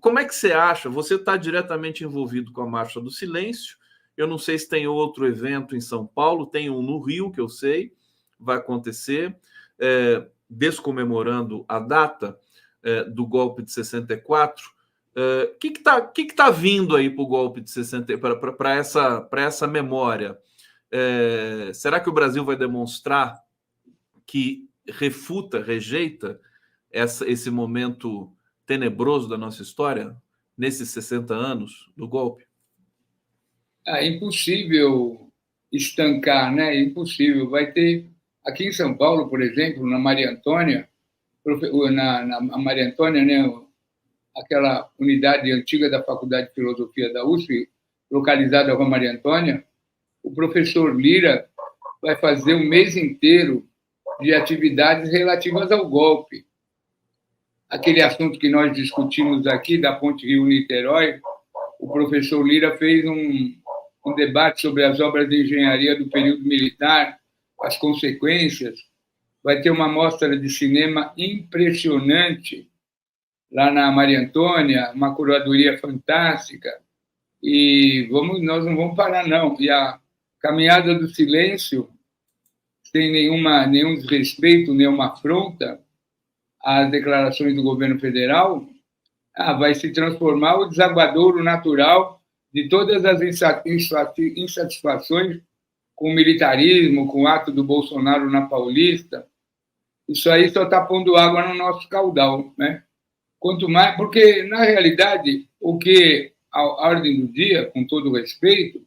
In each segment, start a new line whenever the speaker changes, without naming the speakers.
Como é que você acha? Você está diretamente envolvido com a Marcha do Silêncio. Eu não sei se tem outro evento em São Paulo, tem um no Rio, que eu sei, vai acontecer, descomemorando a data do golpe de 64. O que está vindo aí para o golpe de 64, para essa memória? Será que o Brasil vai demonstrar que refuta, rejeita esse momento tenebroso da nossa história, nesses 60 anos do golpe?
É impossível estancar, né? Impossível. Vai ter, aqui em São Paulo, por exemplo, na Maria Antônia, na Maria Antônia, né? Aquela unidade antiga da Faculdade de Filosofia da USP, localizada na Maria Antônia, o professor Lira vai fazer um mês inteiro de atividades relativas ao golpe. Aquele assunto que nós discutimos aqui, da Ponte Rio-Niterói, o professor Lira fez um debate sobre as obras de engenharia do período militar, as consequências. Vai ter uma mostra de cinema impressionante lá na Maria Antônia, uma curadoria fantástica. E nós não vamos parar, não. E a Caminhada do Silêncio, sem nenhum desrespeito, nenhuma afronta às declarações do governo federal, vai se transformar o desaguadouro natural de todas as insatisfações com o militarismo, com o ato do Bolsonaro na Paulista. Isso aí só está pondo água no nosso caudal, né? Quanto mais, porque, na realidade, o que a ordem do dia, com todo o respeito,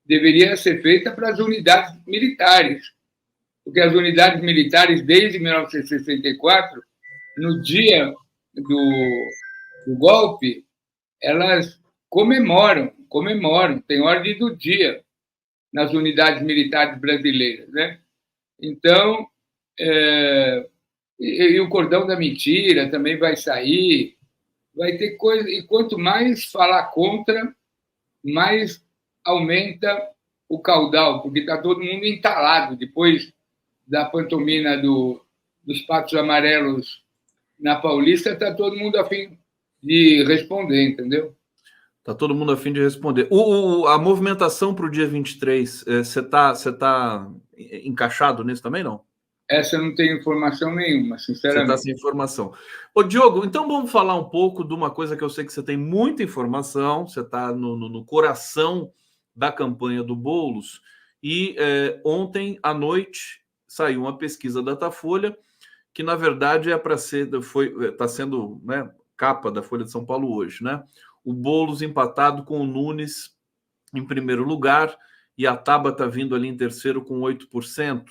deveria ser feita para as unidades militares, porque as unidades militares, desde 1964, no dia do golpe, elas comemoram, tem ordem do dia nas unidades militares brasileiras, né? Então, e o cordão da mentira também vai sair, vai ter coisa, e quanto mais falar contra, mais aumenta o caudal, porque está todo mundo entalado depois da pantomima dos patos amarelos na Paulista, está todo mundo a fim de responder, entendeu?
Está todo mundo a fim de responder. A movimentação para o dia 23, você tá encaixado nisso também, não?
Essa eu não tenho informação nenhuma, sinceramente.
Você está sem informação. Ô, Diogo, então vamos falar um pouco de uma coisa que eu sei que você tem muita informação, você está no coração da campanha do Boulos, e ontem à noite saiu uma pesquisa da Datafolha, que na verdade está sendo, né, capa da Folha de São Paulo hoje, né? O Boulos empatado com o Nunes em primeiro lugar, e a Tabata vindo ali em terceiro com 8%.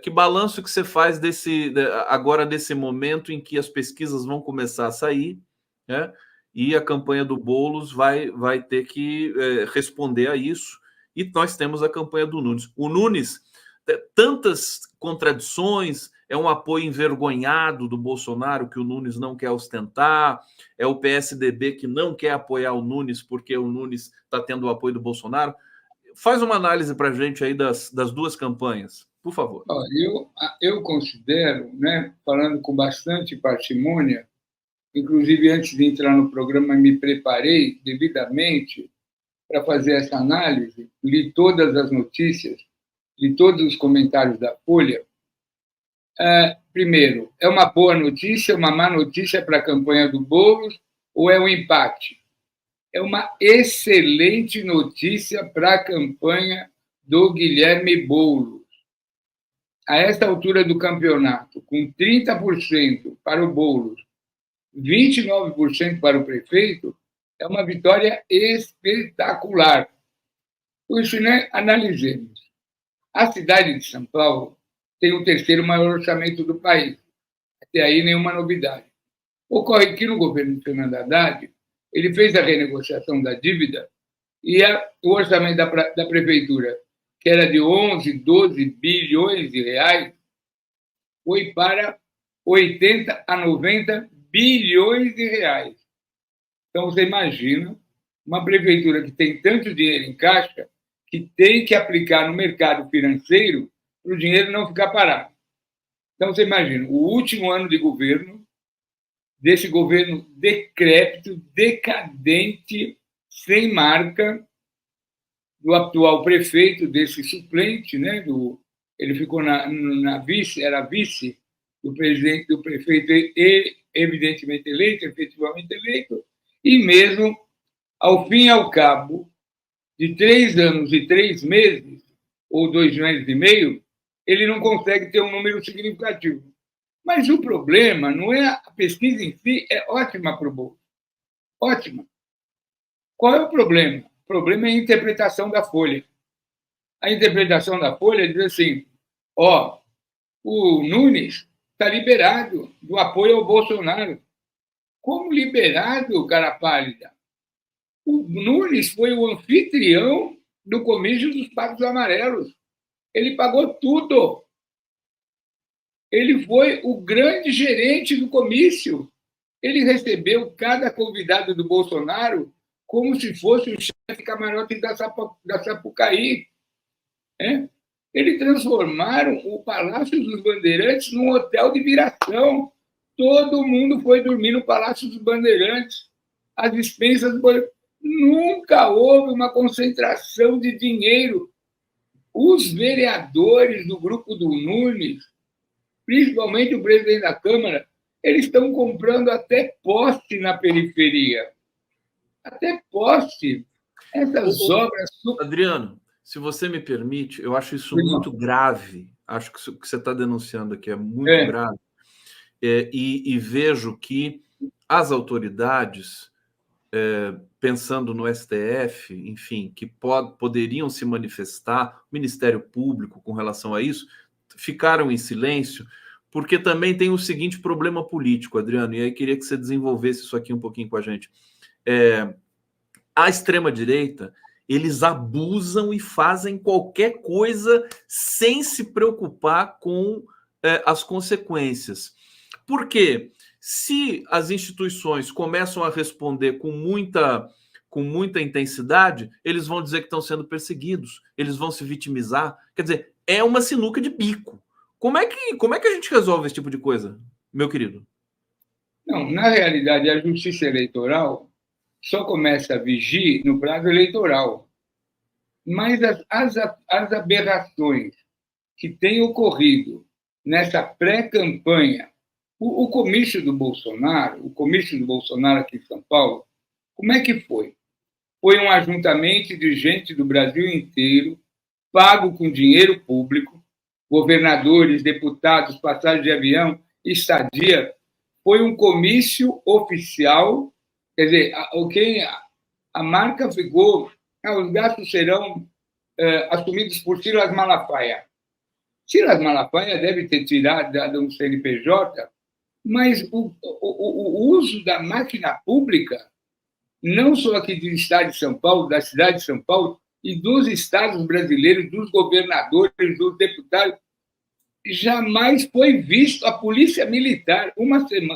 Que balanço que você faz agora desse momento em que as pesquisas vão começar a sair, né? E a campanha do Boulos vai ter que responder a isso, e nós temos a campanha do Nunes. O Nunes, tantas contradições, é um apoio envergonhado do Bolsonaro que o Nunes não quer ostentar, é o PSDB que não quer apoiar o Nunes porque o Nunes está tendo o apoio do Bolsonaro. Faz uma análise para a gente aí das duas campanhas, por favor.
Eu considero, né, falando com bastante parcimônia, inclusive antes de entrar no programa me preparei devidamente para fazer essa análise, li todas as notícias, li todos os comentários da Folha. Primeiro, é uma boa notícia, uma má notícia para a campanha do Boulos, ou é um empate? É uma excelente notícia para a campanha do Guilherme Boulos. A esta altura do campeonato, com 30% para o Boulos, 29% para o prefeito, é uma vitória espetacular. Por isso, né, analisemos. A cidade de São Paulo tem o terceiro maior orçamento do país. Até aí, nenhuma novidade. Ocorre que no governo de Fernando Haddad, ele fez a renegociação da dívida e o orçamento da prefeitura, que era de 11, 12 bilhões de reais, foi para 80 a 90 bilhões de reais. Então, você imagina uma prefeitura que tem tanto dinheiro em caixa que tem que aplicar no mercado financeiro para o dinheiro não ficar parado. Então, você imagina, o último ano de governo desse governo decrépito, decadente, sem marca, do atual prefeito, desse suplente, né? Ele ficou na vice, era vice do presidente, do prefeito, evidentemente eleito, efetivamente eleito, e mesmo, ao fim e ao cabo de 3 anos e 3 meses, ou 2 meses e meio, ele não consegue ter um número significativo. Mas o problema não é a pesquisa em si, é ótima para o Bolsonaro. Ótima. Qual é o problema? O problema é a interpretação da Folha. A interpretação da Folha diz assim: o Nunes está liberado do apoio ao Bolsonaro. Como liberado, cara pálida? O Nunes foi o anfitrião do comício dos Papos Amarelos. Ele pagou tudo. Ele foi o grande gerente do comício. Ele recebeu cada convidado do Bolsonaro como se fosse o chefe camarote da Sapucaí. Eles transformaram o Palácio dos Bandeirantes num hotel de viração. Todo mundo foi dormir no Palácio dos Bandeirantes. As dispensas... Nunca houve uma concentração de dinheiro. Os vereadores do grupo do Nunes, principalmente o presidente da Câmara, eles estão comprando até poste na periferia. Até poste. Essas obras...
Adriano, se você me permite, eu acho isso muito grave. Acho que o que você está denunciando aqui é muito grave. E vejo que as autoridades, pensando no STF, enfim, que poderiam se manifestar, o Ministério Público com relação a isso, ficaram em silêncio, porque também tem o seguinte problema político, Adriano, e aí queria que você desenvolvesse isso aqui um pouquinho com a gente. A extrema-direita, eles abusam e fazem qualquer coisa sem se preocupar com as consequências. Por quê? Se as instituições começam a responder com muita intensidade, eles vão dizer que estão sendo perseguidos, eles vão se vitimizar. Quer dizer, é uma sinuca de bico. Como é que a gente resolve esse tipo de coisa, meu querido?
Não, na realidade, a justiça eleitoral só começa a vigir no prazo eleitoral. Mas as aberrações que têm ocorrido nessa pré-campanha, o comício do Bolsonaro aqui em São Paulo, como é que foi? Foi um ajuntamento de gente do Brasil inteiro, pago com dinheiro público, governadores, deputados, passagem de avião, estadia. Foi um comício oficial, quer dizer, a marca ficou... os gastos serão assumidos por Silas Malafaia. Silas Malafaia deve ter tirado um CNPJ, mas o uso da máquina pública, não só aqui do estado de São Paulo, da cidade de São Paulo, e dos estados brasileiros, dos governadores, dos deputados, jamais foi visto. A Polícia Militar,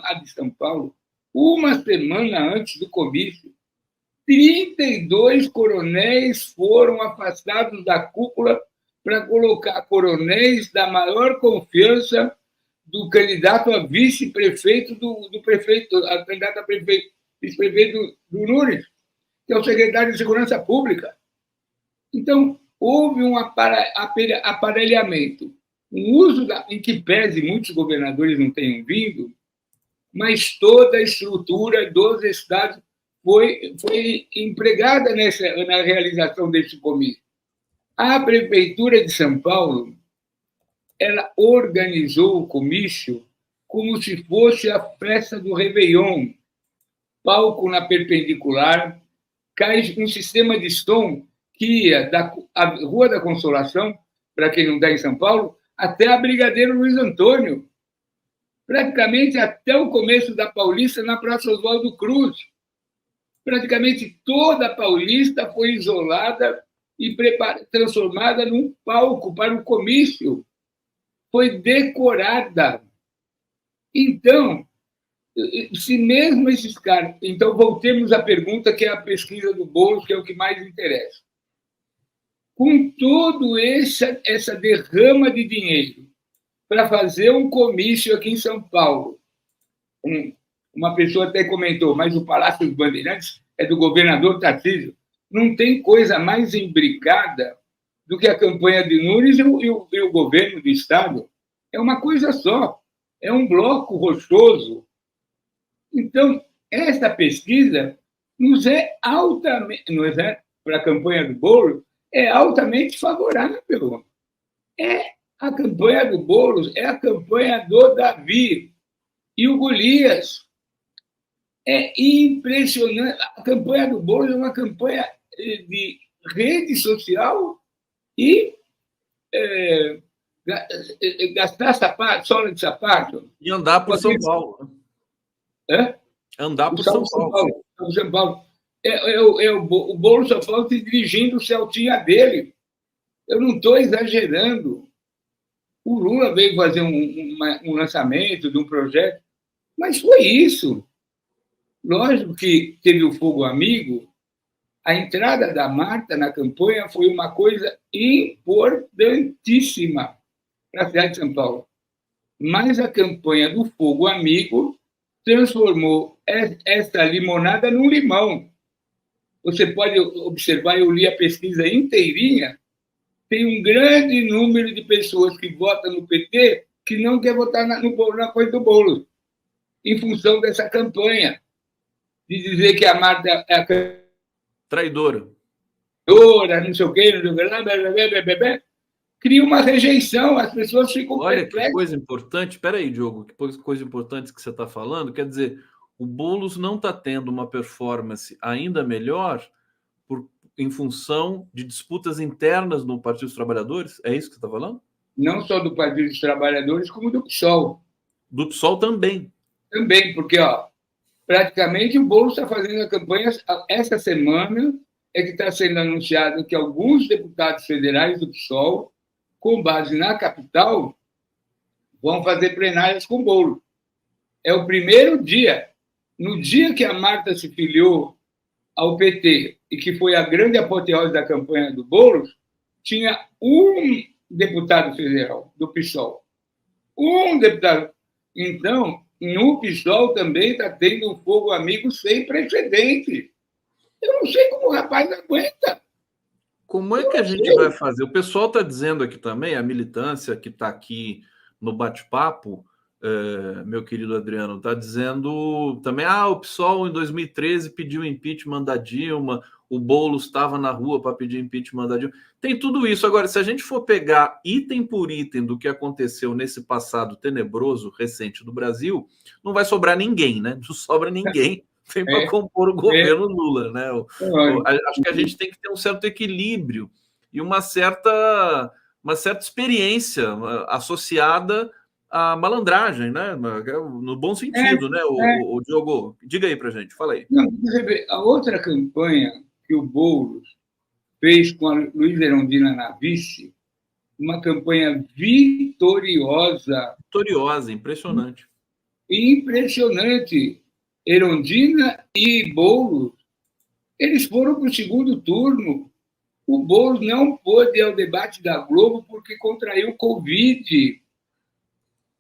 a de São Paulo, uma semana antes do comício, 32 coronéis foram afastados da cúpula para colocar coronéis da maior confiança do candidato a vice-prefeito do prefeito, a candidato a prefeito, vice-prefeito do Nunes, que é o secretário de Segurança Pública. Então, houve um aparelhamento. Um uso em que pese muitos governadores não tenham vindo, mas toda a estrutura dos estados foi empregada na realização desse comício. A Prefeitura de São Paulo, ela organizou o comício como se fosse a festa do Réveillon. Palco na perpendicular, um sistema de som que ia da Rua da Consolação, para quem não está em São Paulo, até a Brigadeiro Luiz Antônio, praticamente até o começo da Paulista, na Praça Oswaldo Cruz. Praticamente toda a Paulista foi isolada e transformada num palco para o comício. Foi decorada. Então, se mesmo esses caras... Então, voltemos à pergunta, que é a pesquisa do Boulos, que é o que mais interessa. Com todo essa derrama de dinheiro para fazer um comício aqui em São Paulo, Uma pessoa até comentou, mas o Palácio dos Bandeirantes é do governador Tarcísio. Não tem coisa mais imbricada do que a campanha de Nunes e o governo do Estado. É uma coisa só, é um bloco rochoso. Então, essa pesquisa nos é altamente, para a campanha do Boulos, é altamente favorável. A campanha do Boulos é a campanha do Davi e o Golias. É impressionante. A campanha do Boulos é uma campanha de rede social e gastar sapato, sola de sapato.
E andar por São Paulo.
É?
Andar por São Paulo.
São Paulo. O Boulos só falta dirigindo o Celtinha dele. Eu não estou exagerando. O Lula veio fazer um lançamento de um projeto, mas foi isso. Lógico que teve o Fogo Amigo. A entrada da Marta na campanha foi uma coisa importantíssima para a cidade de São Paulo. Mas a campanha do Fogo Amigo transformou essa limonada num limão. Você pode observar, eu li a pesquisa inteirinha, tem um grande número de pessoas que votam no PT que não quer votar na coisa do Boulos, em função dessa campanha, de dizer que a Marta é a
traidora,
não sei o quê, cria uma rejeição, as pessoas ficam
perplexas. Olha que coisa importante. Espera aí, Diogo, que coisa importante que você está falando. Quer dizer, o Boulos não está tendo uma performance ainda melhor em função de disputas internas no Partido dos Trabalhadores? É isso que você está falando?
Não só do Partido dos Trabalhadores, como do PSOL.
Do PSOL também.
Também, porque praticamente o Boulos está fazendo a campanha essa semana, é que está sendo anunciado que alguns deputados federais do PSOL, com base na capital, vão fazer plenárias com o Boulos. É o primeiro dia. No dia que a Marta se filiou ao PT e que foi a grande apoteose da campanha do Boulos, tinha um deputado federal do PSOL. Um deputado. Então, no PSOL também está tendo um fogo amigo sem precedente. Eu não sei como o rapaz aguenta.
Como é que a gente vai fazer? O pessoal está dizendo aqui também, a militância que está aqui no bate-papo, meu querido Adriano, está dizendo também, o PSOL em 2013 pediu impeachment da Dilma, o Boulos estava na rua para pedir impeachment da Dilma. Tem tudo isso. Agora, se a gente for pegar item por item do que aconteceu nesse passado tenebroso, recente do Brasil, não vai sobrar ninguém, né? Não sobra ninguém para compor o governo Lula, né? Acho que a gente tem que ter um certo equilíbrio e uma certa experiência associada à malandragem, né? No bom sentido, né? O Diogo, diga aí para a gente, fala aí.
Não, a outra campanha que o Boulos fez com a Luiz Erundina na vice, uma campanha vitoriosa.
Vitoriosa, impressionante.
Impressionante. Erundina e Boulos, eles foram para o segundo turno. O Boulos não pôde ir ao debate da Globo porque contraiu Covid.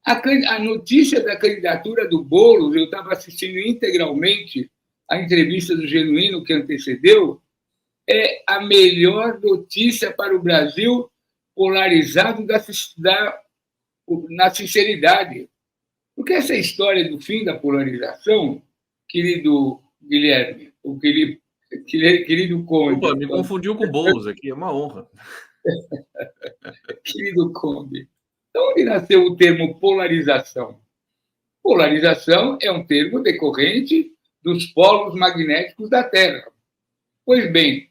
A notícia da candidatura do Boulos, eu estava assistindo integralmente a entrevista do Genuíno que antecedeu, é a melhor notícia para o Brasil polarizado na sinceridade. Porque essa história do fim da polarização, querido Guilherme, o querido Conde...
Opa, me confundiu com o Boulos aqui, é uma honra.
Querido Conde, de onde nasceu o termo polarização? Polarização é um termo decorrente dos polos magnéticos da Terra. Pois bem,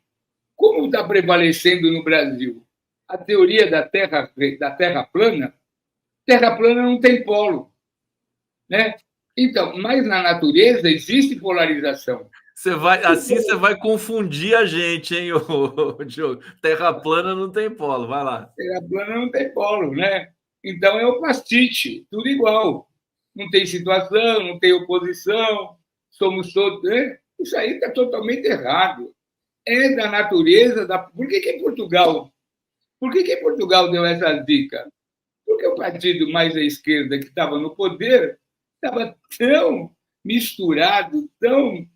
como está prevalecendo no Brasil a teoria da Terra plana, Terra plana não tem polo, né? Então, mas na natureza existe polarização.
Você vai confundir a gente, hein, Diogo? Terra plana não tem polo, vai lá.
Terra plana não tem polo, né? Então é o plastite, tudo igual. Não tem situação, não tem oposição, somos todos... Né? Isso aí está totalmente errado. É da natureza... Por que Portugal deu essa dica? Porque o partido mais à esquerda que estava no poder estava tão misturado, tão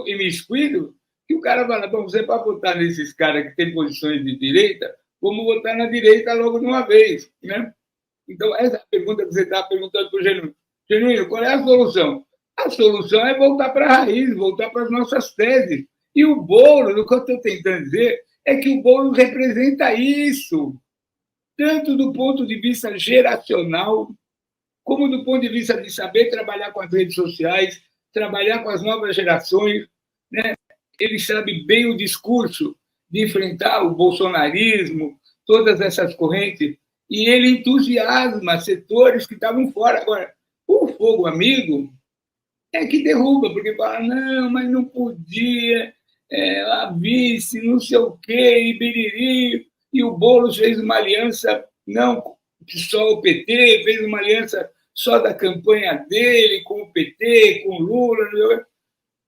imiscuído, que o cara fala, bom, você para votar nesses caras que têm posições de direita, vamos votar na direita logo de uma vez, né? Então, essa pergunta que você está perguntando para o Genuíno. Genuíno, qual é a solução? A solução é voltar para a raiz, voltar para as nossas teses. E o Boulos, o que eu estou tentando dizer, é que o Boulos representa isso, tanto do ponto de vista geracional, como do ponto de vista de saber trabalhar com as redes sociais, trabalhar com as novas gerações, né? Ele sabe bem o discurso de enfrentar o bolsonarismo, todas essas correntes, e ele entusiasma setores que estavam fora. Agora, o fogo amigo é que derruba, porque fala, não, mas não podia, a vice, não sei o quê, e biriri, e o Boulos fez uma aliança, não só o PT, fez uma aliança só da campanha dele, com o PT, com o Lula.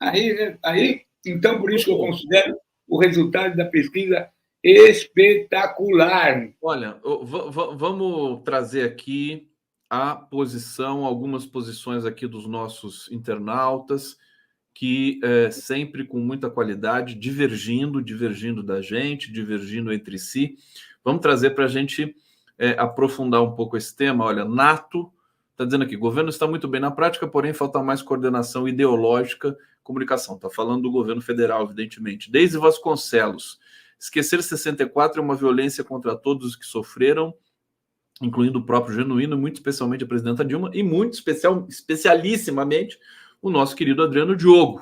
Aí, então, por isso que eu considero o resultado da pesquisa espetacular.
Olha, vamos trazer aqui a posição, algumas posições aqui dos nossos internautas, que sempre com muita qualidade, divergindo da gente, divergindo entre si. Vamos trazer para a gente aprofundar um pouco esse tema. Olha, Nato está dizendo aqui, o governo está muito bem na prática, porém falta mais coordenação ideológica, comunicação. Está falando do governo federal, evidentemente. Deise Vasconcelos, esquecer 64 é uma violência contra todos os que sofreram, incluindo o próprio Genuíno, muito especialmente a presidenta Dilma, e muito especialissimamente o nosso querido Adriano Diogo.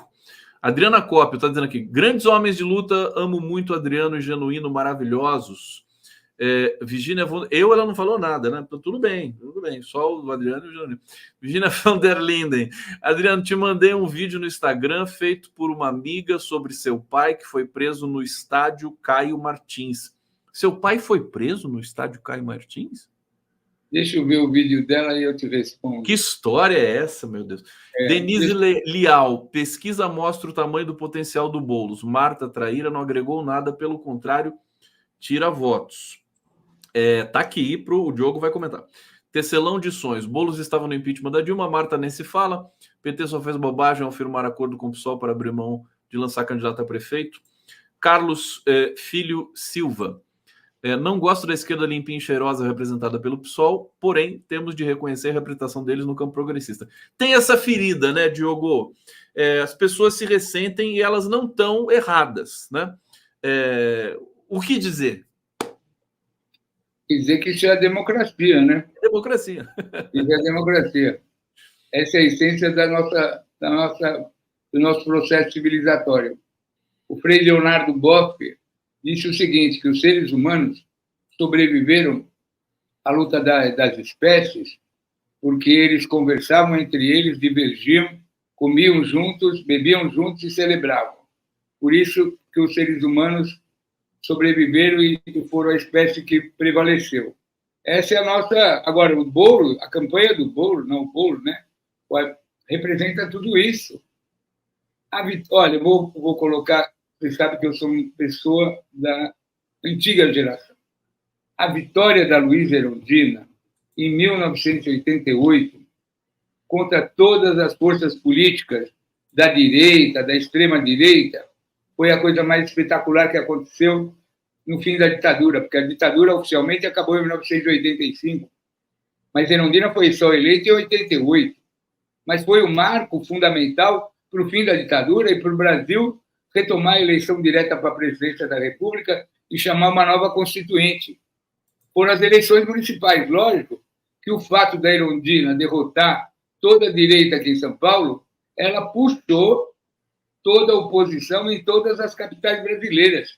Adriana Cópio está dizendo aqui, grandes homens de luta, amo muito Adriano e Genuíno, maravilhosos. Virginia, ela não falou nada, né? Tudo bem, só o Adriano e o Genuíno. Virginia van der Linden, Adriano, te mandei um vídeo no Instagram feito por uma amiga sobre seu pai que foi preso no estádio Caio Martins. Seu pai foi preso no estádio Caio Martins?
Deixa eu ver o vídeo dela e eu te respondo.
Que história é essa, meu Deus? Denise Lial, pesquisa mostra o tamanho do potencial do Boulos. Marta Traíra não agregou nada, pelo contrário, tira votos. Tá aqui, o Diogo vai comentar. Tecelão de sonhos. Boulos estava no impeachment da Dilma, Marta nem se fala. PT só fez bobagem ao firmar acordo com o PSOL para abrir mão de lançar candidato a prefeito. Carlos Filho Silva. Não gosto da esquerda limpinha e cheirosa representada pelo PSOL, porém temos de reconhecer a representação deles no campo progressista. Tem essa ferida, né, Diogo? As pessoas se ressentem e elas não estão erradas, né? O que dizer?
Dizer que isso é a democracia, né?
Democracia.
Isso é a democracia. Essa é a essência do nosso processo civilizatório. O Frei Leonardo Boff disse o seguinte, que os seres humanos sobreviveram à luta das espécies porque eles conversavam entre eles, divergiam, comiam juntos, bebiam juntos e celebravam. Por isso que os seres humanos sobreviveram e foram a espécie que prevaleceu. Essa é a nossa... Agora, o Boulos, a campanha do Boulos, não o Boulos, né? Representa tudo isso. Olha, eu vou colocar... Você sabe que eu sou uma pessoa da antiga geração. A vitória da Luísa Erundina, em 1988, contra todas as forças políticas da direita, da extrema-direita, foi a coisa mais espetacular que aconteceu no fim da ditadura, porque a ditadura oficialmente acabou em 1985, mas Erundina foi só eleita em 88. Mas foi um marco fundamental para o fim da ditadura e para o Brasil retomar a eleição direta para a presidência da República e chamar uma nova constituinte. Foram as eleições municipais. Lógico que o fato da Erundina derrotar toda a direita aqui em São Paulo, ela puxou toda a oposição em todas as capitais brasileiras.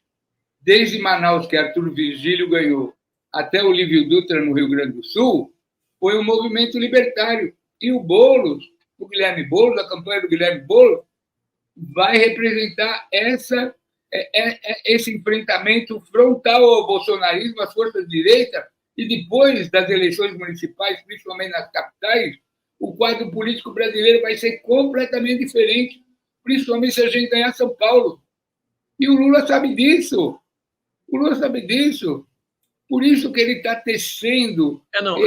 Desde Manaus, que Arthur Virgílio ganhou, até Olívio Dutra, no Rio Grande do Sul, foi um movimento libertário. E o Boulos, o Guilherme Boulos, a campanha do Guilherme Boulos, vai representar esse enfrentamento frontal ao bolsonarismo, às forças de direita, e depois das eleições municipais, principalmente nas capitais, o quadro político brasileiro vai ser completamente diferente, principalmente se a gente ganhar São Paulo. E o Lula sabe disso. O Lula sabe disso. Por isso que ele está tecendo...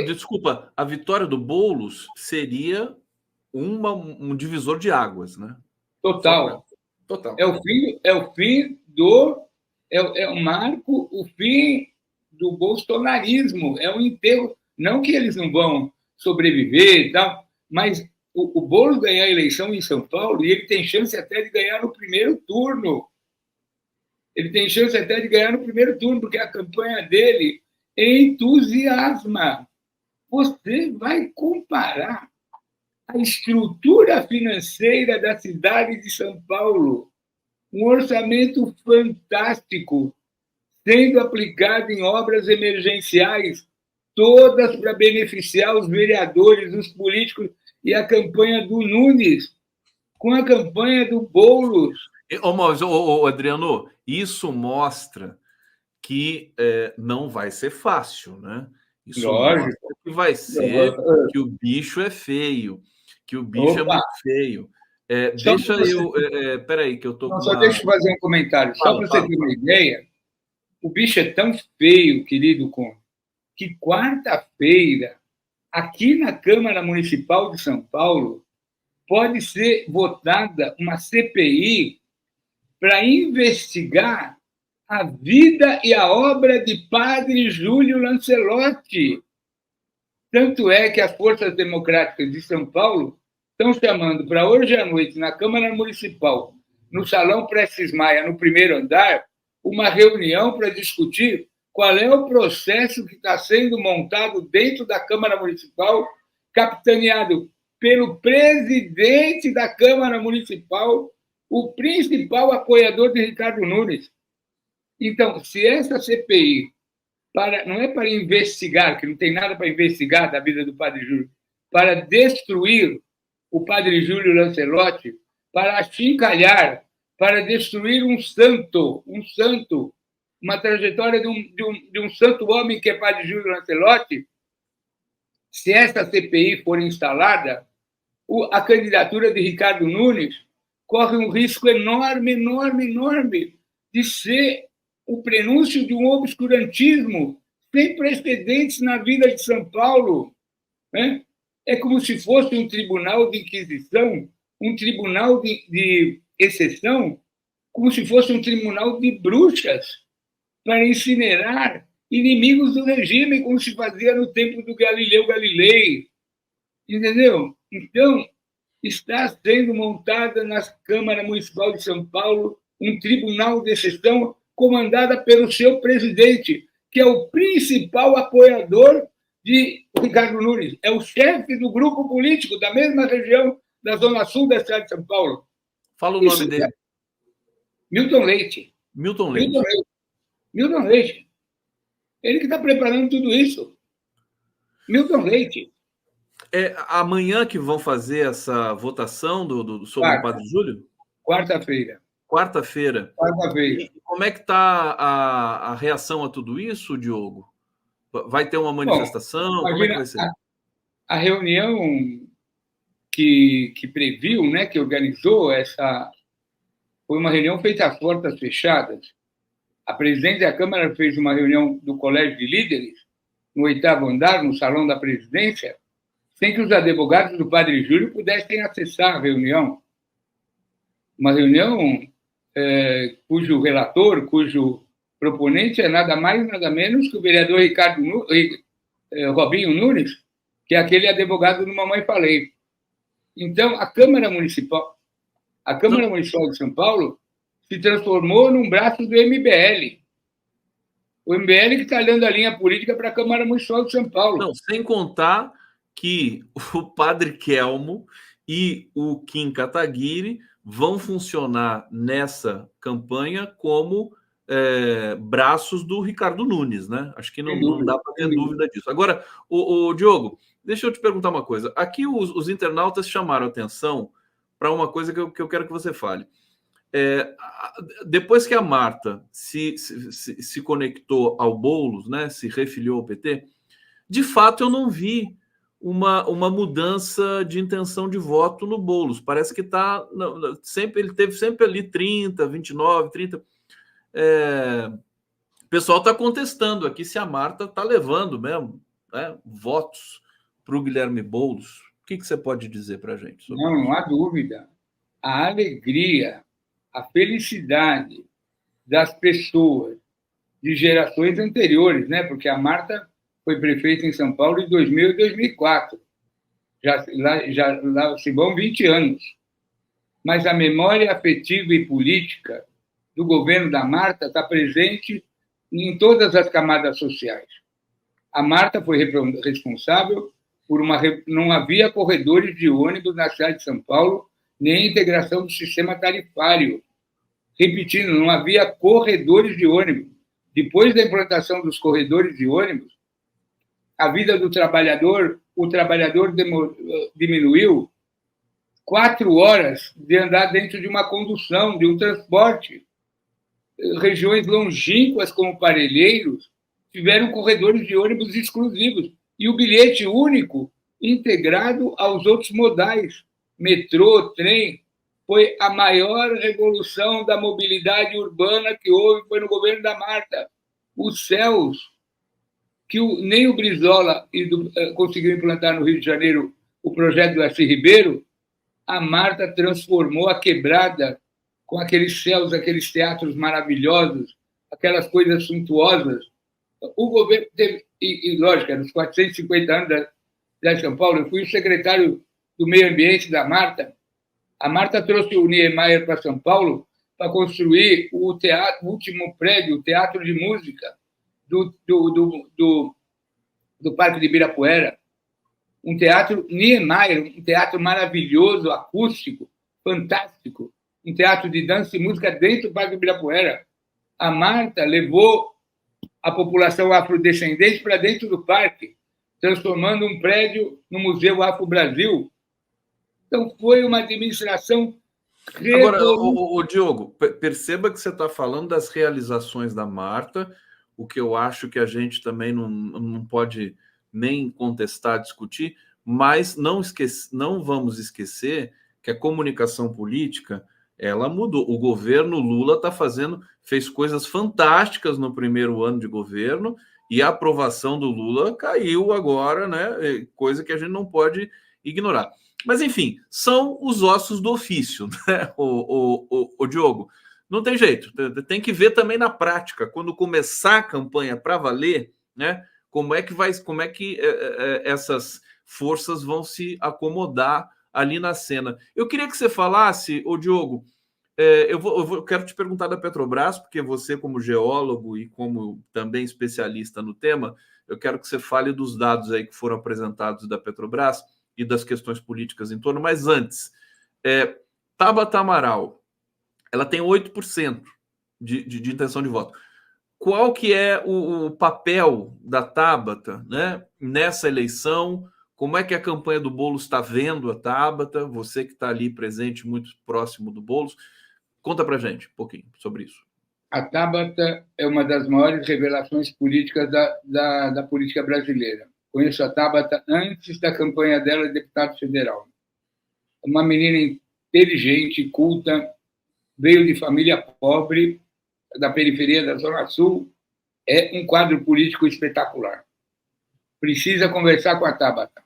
Desculpa, a vitória do Boulos seria um divisor de águas, né?
Total.
Total.
É o marco, o fim do bolsonarismo, é o enterro. Não que eles não vão sobreviver e tal, mas o Boulos ganhar a eleição em São Paulo, e ele tem chance até de ganhar no primeiro turno. Ele tem chance até de ganhar no primeiro turno, porque a campanha dele entusiasma. Você vai comparar a estrutura financeira da cidade de São Paulo, um orçamento fantástico, sendo aplicado em obras emergenciais, todas para beneficiar os vereadores, os políticos, e a campanha do Nunes, com a campanha do Boulos.
Adriano, isso mostra que não vai ser fácil, né? Isso mostra que vai ser que o bicho é feio, que o bicho é muito feio. Deixa eu... peraí, que eu tô...
Só deixa eu fazer um comentário. Só para você ter uma ideia, o bicho é tão feio, querido Conde, que quarta-feira, aqui na Câmara Municipal de São Paulo, pode ser votada uma CPI para investigar a vida e a obra de Padre Júlio Lancelotti. Tanto é que as Forças Democráticas de São Paulo estão chamando para hoje à noite, na Câmara Municipal, no Salão Prestes Maia, no primeiro andar, uma reunião para discutir qual é o processo que está sendo montado dentro da Câmara Municipal, capitaneado pelo presidente da Câmara Municipal, o principal apoiador de Ricardo Nunes. Então, se essa CPI não é para investigar, que não tem nada para investigar da vida do Padre Júlio, para destruir o Padre Júlio Lancelotti, para achincalhar, para destruir um santo, uma trajetória de um santo homem que é Padre Júlio Lancelotti, se essa CPI for instalada, a candidatura de Ricardo Nunes corre um risco enorme de ser o prenúncio de um obscurantismo sem precedentes na vida de São Paulo. Né? É como se fosse um tribunal de inquisição, um tribunal de exceção, como se fosse um tribunal de bruxas para incinerar inimigos do regime, como se fazia no tempo do Galileu Galilei. Entendeu? Então, está sendo montada na Câmara Municipal de São Paulo um tribunal de exceção comandada pelo seu presidente, que é o principal apoiador de Ricardo Nunes, é o chefe do grupo político da mesma região da Zona Sul da cidade de São Paulo.
Fala o nome dele.
Milton Leite.
Milton Leite.
Milton Leite. Ele que está preparando tudo isso. Milton Leite.
É amanhã que vão fazer essa votação sobre o Padre Júlio?
Quarta-feira.
Quarta-feira. Como é que está a reação a tudo isso, Diogo? Vai ter uma manifestação?
Bom,
como é que vai ser?
A reunião que previu, né, que organizou essa... Foi uma reunião feita a portas fechadas. A presidente da Câmara fez uma reunião do Colégio de Líderes, no 8º andar, no Salão da Presidência, sem que os advogados do Padre Júlio pudessem acessar a reunião. Uma reunião cujo relator, cujo proponente é nada mais, nada menos que o vereador Robinho Nunes, que é aquele advogado do Mamãe Falei. Então, a Câmara Municipal de São Paulo se transformou num braço do MBL. O MBL que está dando a linha política para a Câmara Municipal de São Paulo.
Não, sem contar que o Padre Kelmo e o Kim Kataguiri vão funcionar nessa campanha como braços do Ricardo Nunes, né? Acho que não dá para ter dúvida disso. Agora, o Diogo, deixa eu te perguntar uma coisa. Aqui os internautas chamaram atenção para uma coisa que eu quero que você fale. Depois que a Marta se conectou ao Boulos, né, se refiliou ao PT, de fato eu não vi uma mudança de intenção de voto no Boulos. Parece que ele teve sempre ali 30, 29, 30. O pessoal está contestando aqui se a Marta está levando mesmo, né, votos para o Guilherme Boulos. O que você pode dizer para a gente sobre
Não,
isso?
não há dúvida. A alegria, a felicidade das pessoas de gerações anteriores, né? Porque a Marta foi prefeita em São Paulo em 2000 e 2004. Lá se vão 20 anos. Mas a memória afetiva e política do governo da Marta está presente em todas as camadas sociais. A Marta foi responsável por não havia corredores de ônibus na cidade de São Paulo, nem integração do sistema tarifário. Repetindo, não havia corredores de ônibus. Depois da implantação dos corredores de ônibus, a vida do trabalhador, o trabalhador diminuiu 4 horas de andar dentro de uma condução, de um transporte. Regiões longínquas como Parelheiros tiveram corredores de ônibus exclusivos e o bilhete único integrado aos outros modais, metrô, trem. Foi a maior revolução da mobilidade urbana que houve, foi no governo da Marta. Os céus, que nem o Brizola conseguiu implantar no Rio de Janeiro o projeto do Darcy Ribeiro, a Marta transformou a quebrada com aqueles céus, aqueles teatros maravilhosos, aquelas coisas suntuosas. O governo teve, e lógico, nos 450 anos de São Paulo, eu fui o secretário do Meio Ambiente da Marta. A Marta trouxe o Niemeyer para São Paulo para construir o último prédio, o Teatro de Música do Parque de Ibirapuera. Um teatro Niemeyer, um teatro maravilhoso, acústico, fantástico, um teatro de dança e música dentro do Parque de Ibirapuera. A Marta levou a população afrodescendente para dentro do parque, transformando um prédio no Museu Afro-Brasil. Então, foi uma administração...
Agora, Diogo, perceba que você está falando das realizações da Marta, o que eu acho que a gente também não pode nem contestar, discutir, mas não vamos esquecer que a comunicação política, ela mudou. O governo Lula fez coisas fantásticas no primeiro ano de governo e a aprovação do Lula caiu agora, né? Coisa que a gente não pode ignorar. Mas, enfim, são os ossos do ofício, né, o Diogo? Não tem jeito, tem que ver também na prática, quando começar a campanha para valer, né? Como é que essas forças vão se acomodar ali na cena. Eu queria que você falasse, o Diogo, eu quero te perguntar da Petrobras, porque você, como geólogo e como também especialista no tema, eu quero que você fale dos dados aí que foram apresentados da Petrobras e das questões políticas em torno. Mas antes, Tabata Amaral, ela tem 8% de intenção de voto. Qual que é o papel da Tabata, né, nessa eleição? Como é que a campanha do Boulos está vendo a Tabata? Você que está ali presente, muito próximo do Boulos. Conta para a gente um pouquinho sobre isso.
A Tabata é uma das maiores revelações políticas da política brasileira. Conheço a Tabata antes da campanha dela de deputado federal. Uma menina inteligente, culta, veio de família pobre, da periferia da Zona Sul, é um quadro político espetacular. Precisa conversar com a Tabata.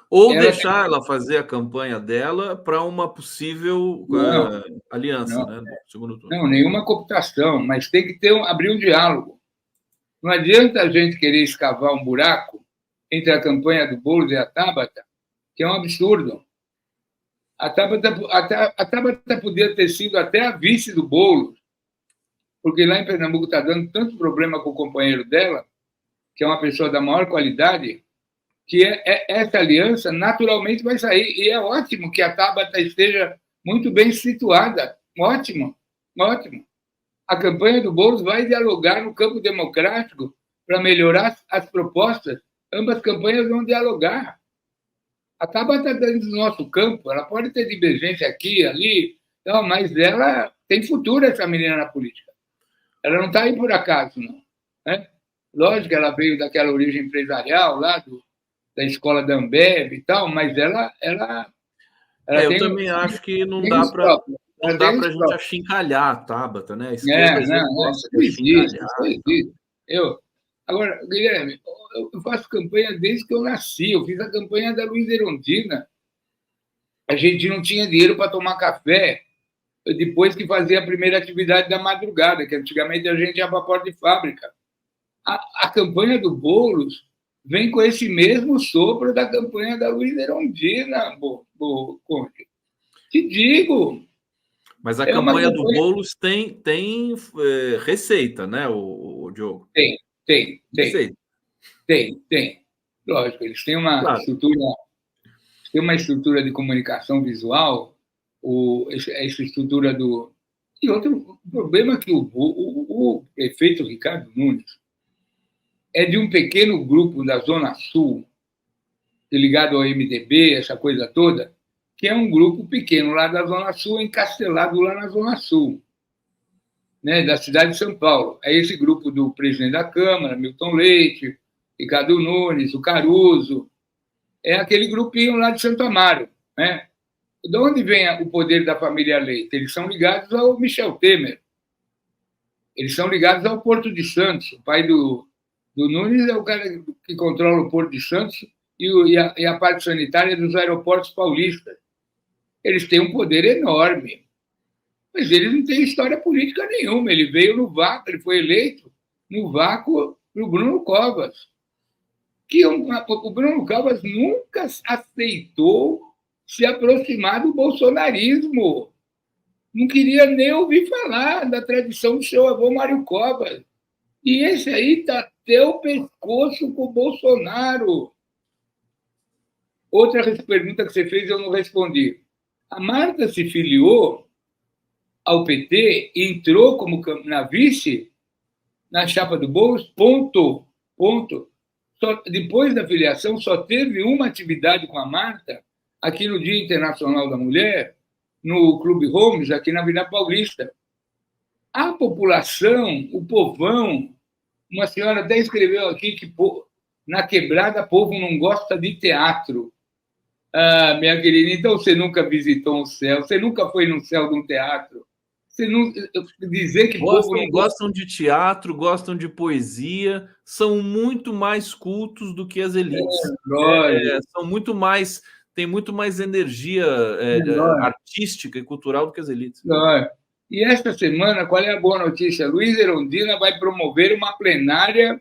Ou deixar ela fazer a campanha dela para uma possível aliança, né, no segundo turno.
Não, nenhuma cooptação, mas tem que abrir um diálogo. Não adianta a gente querer escavar um buraco entre a campanha do Boulos e a Tabata, que é um absurdo. A Tabata podia ter sido até a vice do Boulos, porque lá em Pernambuco está dando tanto problema com o companheiro dela, que é uma pessoa da maior qualidade, que essa aliança naturalmente vai sair. E é ótimo que a Tabata esteja muito bem situada. Ótimo, ótimo. A campanha do Boulos vai dialogar no campo democrático para melhorar as propostas. Ambas campanhas vão dialogar. A Tabata está dentro do nosso campo, ela pode ter divergência aqui, ali, não, mas ela tem futuro, essa menina, na política. Ela não está aí por acaso, não. Né? Lógico que ela veio daquela origem empresarial, lá da escola da Ambev e tal, mas ela
eu também acho que não dá para a gente achincalhar a Tabata, né? A esquerda
isso existe. Agora, Guilherme, eu faço campanha desde que eu nasci. Eu fiz a campanha da Luiza Erundina. A gente não tinha dinheiro para tomar café depois que fazia a primeira atividade da madrugada, que antigamente a gente ia para a porta de fábrica. A campanha do Boulos vem com esse mesmo sopro da campanha da Luiza Erundina, Conde. Te digo.
Mas a campanha do Boulos tem receita, né, o Diogo?
Tem. Lógico, eles têm uma estrutura de comunicação visual, essa estrutura do... E outro problema é que o prefeito Ricardo Nunes é de um pequeno grupo da Zona Sul, ligado ao MDB, essa coisa toda, que é um grupo pequeno lá da Zona Sul, encastelado lá na Zona Sul, né, da cidade de São Paulo. É esse grupo do presidente da Câmara, Milton Leite, Ricardo Nunes, o Caruso, é aquele grupinho lá de Santo Amaro. Né? De onde vem o poder da família Leite? Eles são ligados ao Michel Temer. Eles são ligados ao Porto de Santos. O pai do Nunes é o cara que controla o Porto de Santos e a parte sanitária dos aeroportos paulistas. Eles têm um poder enorme. Mas eles não têm história política nenhuma. Ele veio no vácuo, ele foi eleito no vácuo do Bruno Covas. O Bruno Covas nunca aceitou se aproximar do bolsonarismo. Não queria nem ouvir falar da tradição do seu avô Mário Covas. E esse aí está até o pescoço com o Bolsonaro. Outra pergunta que você fez eu não respondi. A Marta se filiou ao PT e entrou como na vice na chapa do Boulos, ponto. Depois da filiação, só teve uma atividade com a Marta aqui no Dia Internacional da Mulher, no Clube Holmes, aqui na Avenida Paulista. A população, o povão, uma senhora até escreveu aqui que na quebrada o povo não gosta de teatro. Ah, minha querida, então você nunca visitou um céu, você nunca foi no céu de um teatro. Você não dizer que
gostam de teatro, gostam de poesia, são muito mais cultos do que as elites. São muito mais, têm muito mais energia artística e cultural do que as elites.
E esta semana, qual é a boa notícia? Luiza Erundina vai promover uma plenária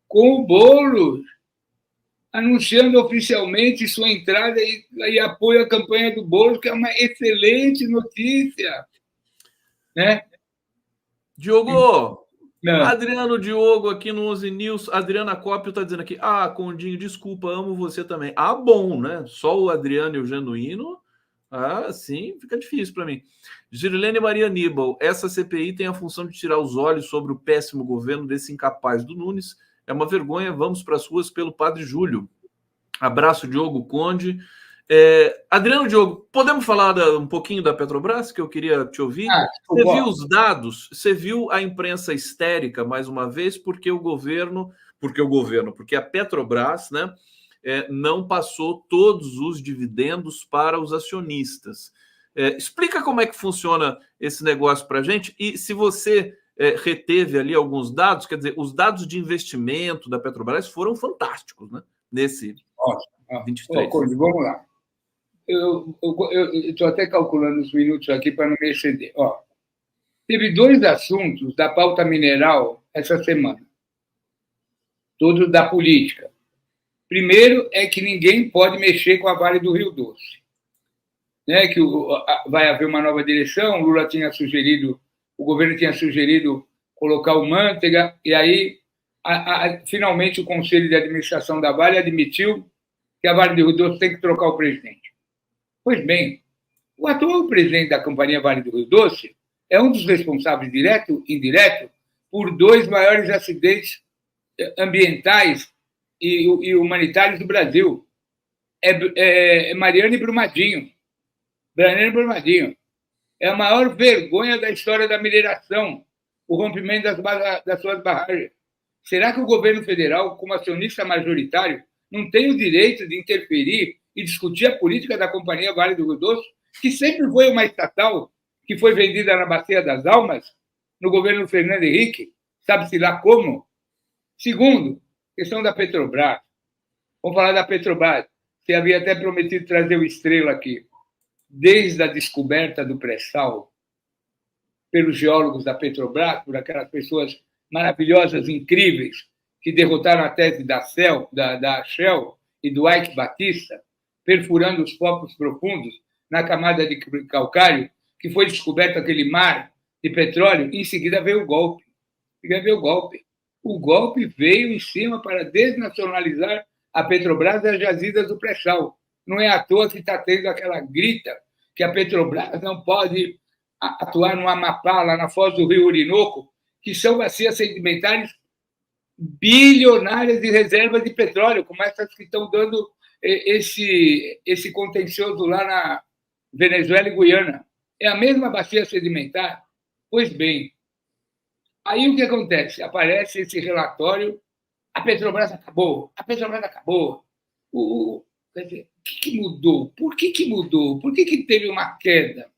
com o Boulos, anunciando oficialmente sua entrada e apoio à campanha do Boulos, que é uma excelente notícia. Né?
Diogo, Adriano Diogo aqui no 11 News, Adriana Cópio está dizendo aqui, Condinho, desculpa, amo você também. Bom, né? Só o Adriano e o Genuíno, sim, fica difícil para mim. Girilene Maria Aníbal, essa CPI tem a função de tirar os olhos sobre o péssimo governo desse incapaz do Nunes, é uma vergonha, vamos para as ruas pelo Padre Júlio. Abraço, Diogo Conde. Adriano Diogo, podemos falar um pouquinho da Petrobras, que eu queria te ouvir? Você viu os dados? Você viu a imprensa histérica, mais uma vez, porque a Petrobras, né, não passou todos os dividendos para os acionistas. Explica como é que funciona esse negócio para a gente e se você reteve ali alguns dados, quer dizer, os dados de investimento da Petrobras foram fantásticos, né, nesse 23.
Vamos lá. Eu estou até calculando os minutos aqui para não me exceder. Teve 2 assuntos da pauta mineral essa semana, todos da política. Primeiro é que ninguém pode mexer com a Vale do Rio Doce. Né, que vai haver uma nova direção, o governo tinha sugerido colocar o Manteiga, e aí, finalmente, o Conselho de Administração da Vale admitiu que a Vale do Rio Doce tem que trocar o presidente. Pois bem, o atual presidente da Companhia Vale do Rio Doce é um dos responsáveis, direto e indireto, por 2 maiores acidentes ambientais e humanitários do Brasil. Mariana e Brumadinho. É a maior vergonha da história da mineração, o rompimento das suas barragens. Será que o governo federal, como acionista majoritário, não tem o direito de interferir e discutir a política da Companhia Vale do Rio Doce, que sempre foi uma estatal que foi vendida na Bacia das Almas, no governo Fernando Henrique, sabe-se lá como? Segundo, questão da Petrobras. Vamos falar da Petrobras. Você havia até prometido trazer o Estrela aqui. Desde a descoberta do pré-sal, pelos geólogos da Petrobras, por aquelas pessoas maravilhosas, incríveis, que derrotaram a tese da Shell e do Ike Batista, perfurando os poços profundos na camada de calcário, que foi descoberto aquele mar de petróleo, em seguida veio o golpe. O golpe veio em cima para desnacionalizar a Petrobras e as jazidas do pré-sal. Não é à toa que está tendo aquela grita que a Petrobras não pode atuar no Amapá, lá na foz do rio Orinoco, que são bacias sedimentares bilionárias de reservas de petróleo, como essas que estão dando esse contencioso lá na Venezuela e Guiana. É a mesma bacia sedimentar? Pois bem, aí o que acontece? Aparece esse relatório, a Petrobras acabou. Quer dizer, o que mudou? Por que mudou? Por que teve uma queda?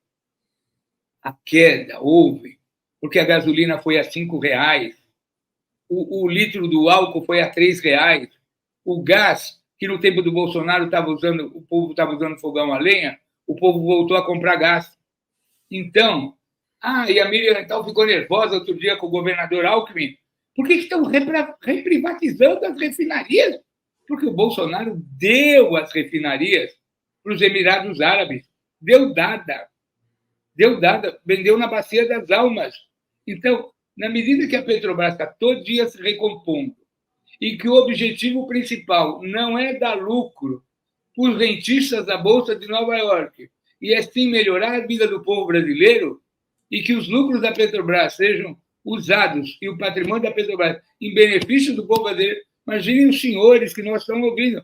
A queda houve porque a gasolina foi a R$5, o litro do álcool foi a R$3, o gás, que no tempo do Bolsonaro o povo estava usando fogão a lenha, o povo voltou a comprar gás. Então, e a Miriam então ficou nervosa outro dia com o governador Alckmin. Por que estão reprivatizando as refinarias? Porque o Bolsonaro deu as refinarias para os Emirados Árabes. Deu dada, vendeu na bacia das almas. Então, na medida que a Petrobras está todo dia se recompondo e que o objetivo principal não é dar lucro para os rentistas da Bolsa de Nova York, e é sim melhorar a vida do povo brasileiro, e que os lucros da Petrobras sejam usados e o patrimônio da Petrobras em benefício do povo brasileiro. Imaginem os senhores que nós estamos ouvindo.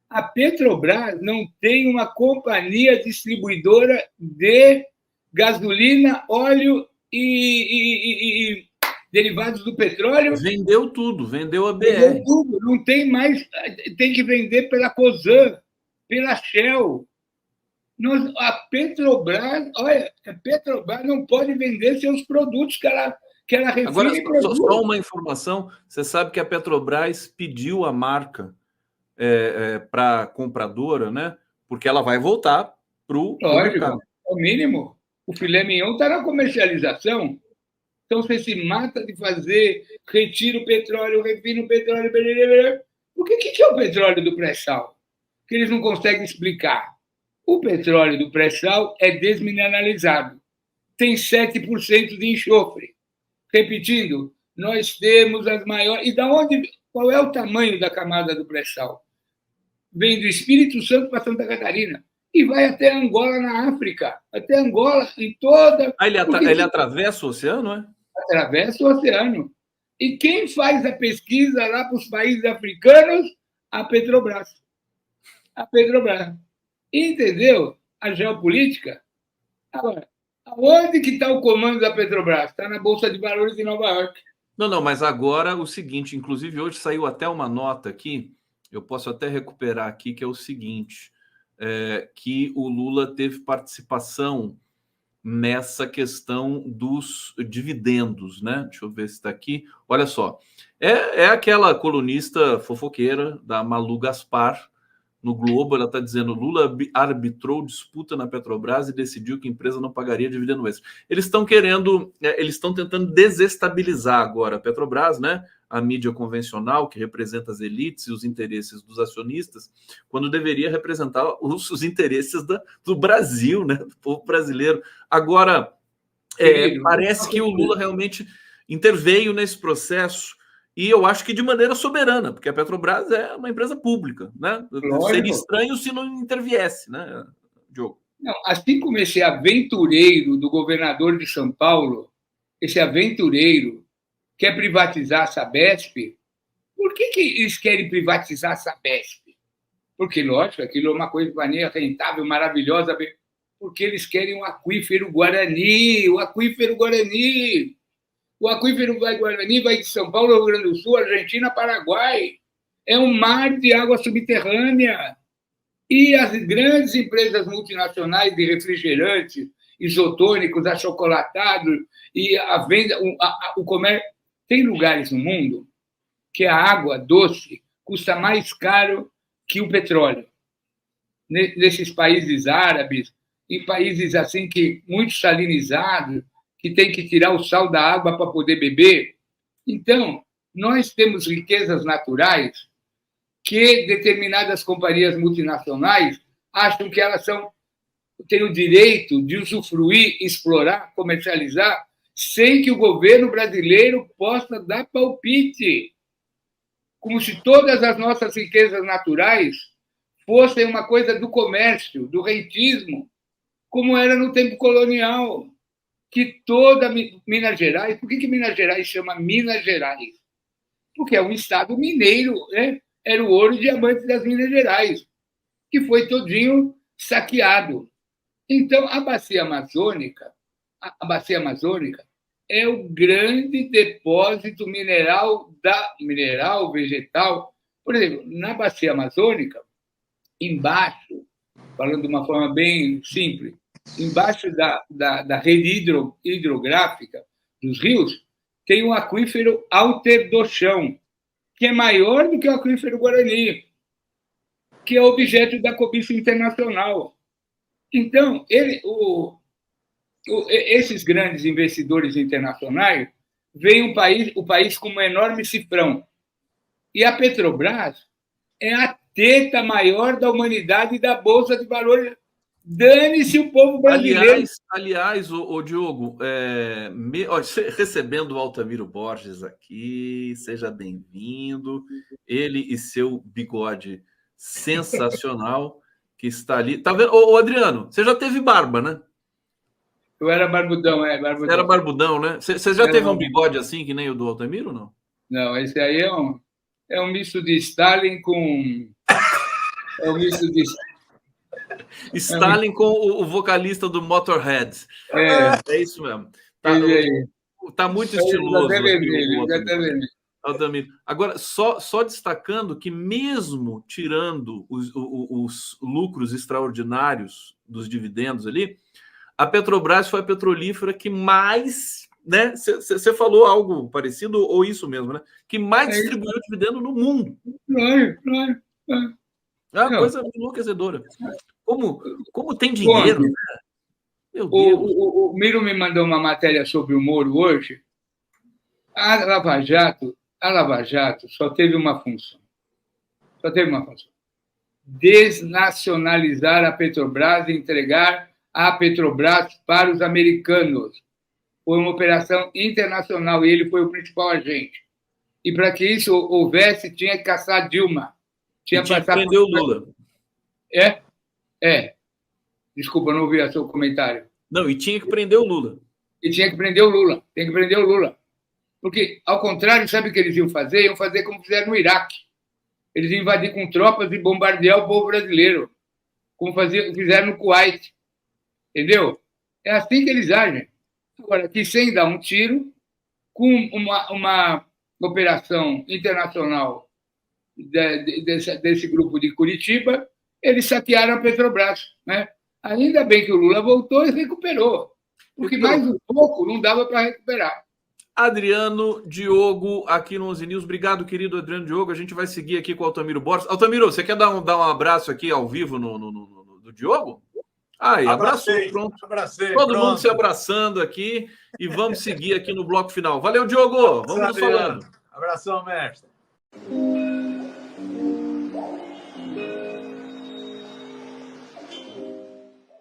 A Petrobras não tem uma companhia distribuidora de gasolina, óleo e derivados do petróleo.
Vendeu tudo, vendeu a BR.
Vendeu tudo, não tem mais, tem que vender pela Cosan, pela Shell. A Petrobras não pode vender seus produtos que ela refina.
Agora, só uma informação, você sabe que a Petrobras pediu a marca para a compradora, né? Porque ela vai voltar para o mercado.
É o mínimo. O filé mignon está na comercialização. Então, você se mata de fazer, retira o petróleo, refina o petróleo. O que é o petróleo do pré-sal? Que eles não conseguem explicar. O petróleo do pré-sal é desmineralizado. Tem 7% de enxofre. Repetindo, nós temos as maiores... E qual é o tamanho da camada do pré-sal? Vem do Espírito Santo para Santa Catarina. E vai até Angola, na África. Até Angola, em toda...
Ele atravessa o oceano, é?
Atravessa o oceano. E quem faz a pesquisa lá para os países africanos? A Petrobras. Entendeu a geopolítica? Agora, aonde que está o comando da Petrobras? Está na Bolsa de Valores de Nova York.
Não, mas agora o seguinte, inclusive hoje saiu até uma nota aqui, eu posso até recuperar aqui, que é o seguinte, que o Lula teve participação nessa questão dos dividendos, né? Deixa eu ver se está aqui. Olha só, é aquela colunista fofoqueira da Malu Gaspar, no Globo, ela está dizendo: Lula arbitrou disputa na Petrobras e decidiu que a empresa não pagaria dividendo extra. Eles estão tentando desestabilizar agora a Petrobras, né? A mídia convencional, que representa as elites e os interesses dos acionistas, quando deveria representar os interesses do Brasil, né? Do povo brasileiro. Agora, parece que o Lula realmente interveio nesse processo, e eu acho que de maneira soberana, porque a Petrobras é uma empresa pública, né? Seria estranho se não interviesse, né, Diogo?
Não, assim como esse aventureiro do governador de São Paulo, esse aventureiro quer privatizar a Sabesp, por que eles querem privatizar a Sabesp? Porque, lógico, aquilo é uma coisa de maneira rentável, maravilhosa, porque eles querem o aquífero Guarani. O aquífero Guarani vai de São Paulo, Rio Grande do Sul, Argentina, Paraguai. É um mar de água subterrânea. E as grandes empresas multinacionais de refrigerantes, isotônicos, achocolatados, e a venda, o comércio... Tem lugares no mundo que a água doce custa mais caro que o petróleo. Nesses países árabes, em países assim que muito salinizados, que tem que tirar o sal da água para poder beber. Então, nós temos riquezas naturais que determinadas companhias multinacionais acham que elas têm o direito de usufruir, explorar, comercializar, sem que o governo brasileiro possa dar palpite. Como se todas as nossas riquezas naturais fossem uma coisa do comércio, do rentismo, como era no tempo colonial, que toda Minas Gerais... Por que Minas Gerais chama Minas Gerais? Porque é um estado mineiro, né? Era o ouro e diamante das Minas Gerais, que foi todinho saqueado. Então, a bacia amazônica é o grande depósito mineral, vegetal. Por exemplo, na bacia amazônica, embaixo, falando de uma forma bem simples, embaixo da rede hidrográfica dos rios, tem um aquífero Alter do Chão, que é maior do que o aquífero Guarani, que é objeto da cobiça internacional. Então, esses grandes investidores internacionais veem o país como um enorme cifrão. E a Petrobras é a teta maior da humanidade e da Bolsa de Valores. Dane-se o povo brasileiro.
Aliás, o Diogo, recebendo o Altamiro Borges aqui, seja bem-vindo. Ele e seu bigode sensacional que está ali. Tá vendo? Ô, Adriano, você já teve barba, né?
Eu era barbudão, barbudão.
Você era barbudão, né? Você já teve um bigode assim, que nem o do Altamiro, ou não?
Não, esse aí é um misto de Stalin com... É um misto de...
Stalin com o vocalista do Motorhead. É isso mesmo. Tá muito estiloso. Altamiro. Agora, só destacando que mesmo tirando os lucros extraordinários dos dividendos ali, a Petrobras foi a petrolífera que mais, né? Você falou algo parecido, ou isso mesmo, né? Que mais distribuiu dividendo no mundo.
Claro.
É uma coisa enlouquecedora. Como tem dinheiro, né? Meu Deus.
O Miro me mandou uma matéria sobre o Moro hoje. A Lava Jato só teve uma função. Desnacionalizar a Petrobras e entregar a Petrobras para os americanos. Foi uma operação internacional e ele foi o principal agente. E para que isso houvesse, tinha que caçar Dilma.
Tinha que prender o Lula.
Desculpa, não ouvi o seu comentário.
Não, e tinha que prender o Lula.
Tem que prender o Lula. Porque, ao contrário, sabe o que eles iam fazer? Iam fazer como fizeram no Iraque. Eles iam invadir com tropas e bombardear o povo brasileiro. Como fizeram no Kuwait. Entendeu? É assim que eles agem. Agora, aqui sem dar um tiro, com uma operação internacional desse grupo de Curitiba, eles saquearam a Petrobras, né? Ainda bem que o Lula voltou e recuperou, porque mais um pouco não dava para recuperar.
Adriano Diogo, aqui no 11 News. Obrigado, querido Adriano Diogo. A gente vai seguir aqui com o Altamiro Borges. Altamiro, você quer dar um abraço aqui ao vivo do Diogo? Aí, abraçou, pronto. Todo mundo se abraçando aqui e vamos seguir aqui no bloco final. Valeu, Diogo. Vamos nos falando.
Abração, mestre.